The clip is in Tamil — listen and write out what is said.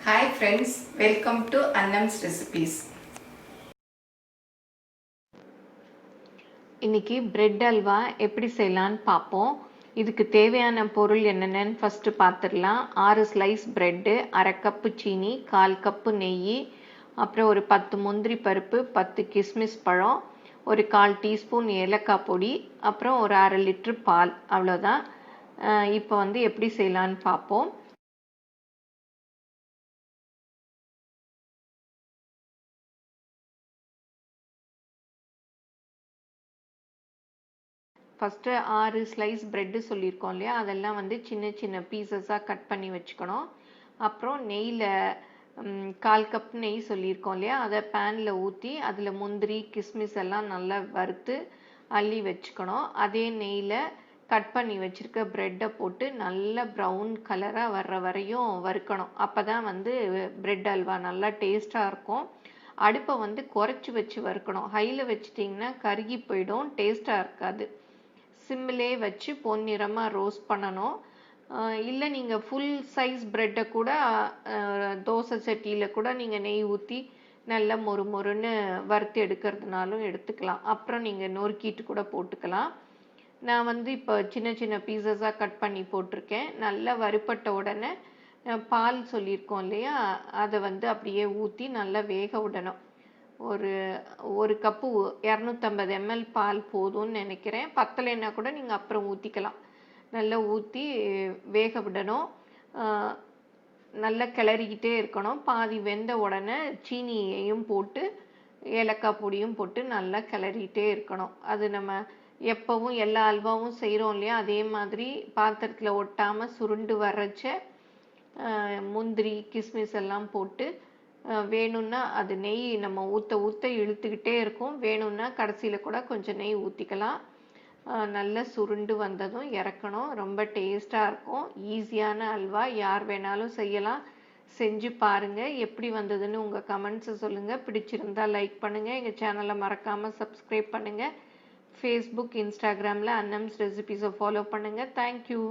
Hi friends, welcome to Annam's Recipes. இன்னைக்கு பிரெட் அல்வா எப்படி செய்யலான்னு பார்ப்போம். இதுக்கு தேவையான பொருள் என்னென்னு ஃபஸ்ட்டு பார்த்துடலாம். 6 ஸ்லைஸ் பிரெட்டு, அரை கப்பு சீனி, 1/4 கப்பு நெய், அப்புறம் ஒரு 10 முந்திரி பருப்பு, 10 கிஸ்மிஸ் பழம், ஒரு 1/4 டீஸ்பூன் ஏலக்காய் பொடி, அப்புறம் ஒரு 1/2 லிட்டர் பால். அவ்வளோதான். இப்போ எப்படி செய்யலான்னு பார்ப்போம். ஃபஸ்ட்டு 6 ஸ்லைஸ் ப்ரெட்டு சொல்லியிருக்கோம் இல்லையா, அதெல்லாம் சின்ன சின்ன பீசஸாக கட் பண்ணி வச்சுக்கணும். அப்புறம் நெய்யில் 1/4 கப் நெய் சொல்லியிருக்கோம் இல்லையா, அதை பேனில் ஊற்றி அதில் முந்திரி கிஸ்மிஸ் எல்லாம் நல்லா வறுத்து அள்ளி வச்சுக்கணும். அதே நெய்யில் கட் பண்ணி வச்சுருக்க ப்ரெட்டை போட்டு நல்லா ப்ரௌன் கலராக வர்ற வரையும் வறுக்கணும். அப்போ தான் ப்ரெட் அல்வா நல்லா டேஸ்ட்டாக இருக்கும். அடுப்பை குறைச்சி வச்சு வறுக்கணும். ஹையில் வச்சிட்டிங்கன்னா கருகி போயிடும், டேஸ்ட்டாக இருக்காது. சிம்மிலே வச்சு பொன்னிறமாக ரோஸ்ட் பண்ணணும். இல்லை நீங்கள் ஃபுல் சைஸ் ப்ரெட்டை கூட தோசை சட்டியில் கூட நீங்கள் நெய் ஊற்றி நல்லா மொறு மொறுன்னு வறுத்து எடுக்கிறதுனாலும் எடுத்துக்கலாம். அப்புறம் நீங்கள் நொறுக்கிட்டு கூட போட்டுக்கலாம். நான் இப்போ சின்ன சின்ன பீசஸாக கட் பண்ணி போட்டிருக்கேன். நல்லா வறுப்பட்ட உடனே பால் சொல்லியிருக்கோம் இல்லையா, அதை அப்படியே ஊற்றி நல்லா வேக விடணும். ஒரு கப்பு 250 ml பால் போதும்னு நினைக்கிறேன். பத்தலைன்னா கூட நீங்கள் அப்புறம் ஊற்றிக்கலாம். நல்லா ஊற்றி வேக விடணும். நல்லா கிளறிக்கிட்டே இருக்கணும். பாதி வெந்த உடனே சீனியையும் போட்டு ஏலக்காய் பொடியும் போட்டு நல்லா கிளறிக்கிட்டே இருக்கணும். அது நம்ம எப்போவும் எல்லா அல்வாவும் செய்கிறோம் இல்லையா, அதே மாதிரி பாத்திரத்தில் ஒட்டாமல் சுருண்டு வர்றச்ச முந்திரி கிஸ்மிஸ் எல்லாம் போட்டு வேணும்னா அது நெய் நம்ம ஊற்ற இழுத்துக்கிட்டே இருக்கும். வேணும்னா கடைசியில் கூட கொஞ்சம் நெய் ஊற்றிக்கலாம். நல்லா சுருண்டு வந்ததும் இறக்கணும். ரொம்ப டேஸ்ட்டாக இருக்கும். ஈஸியான அல்வா, யார் வேணாலும் செய்யலாம். செஞ்சு பாருங்கள். எப்படி வந்ததுன்னு உங்கள் கமெண்ட்ஸை சொல்லுங்கள். பிடிச்சிருந்தால் லைக் பண்ணுங்கள். எங்கள் சேனலை மறக்காமல் சப்ஸ்கிரைப் பண்ணுங்கள். ஃபேஸ்புக் இன்ஸ்டாகிராமில் அன்னம்ஸ் ரெசிபீஸை ஃபாலோ பண்ணுங்கள். தேங்க்யூ.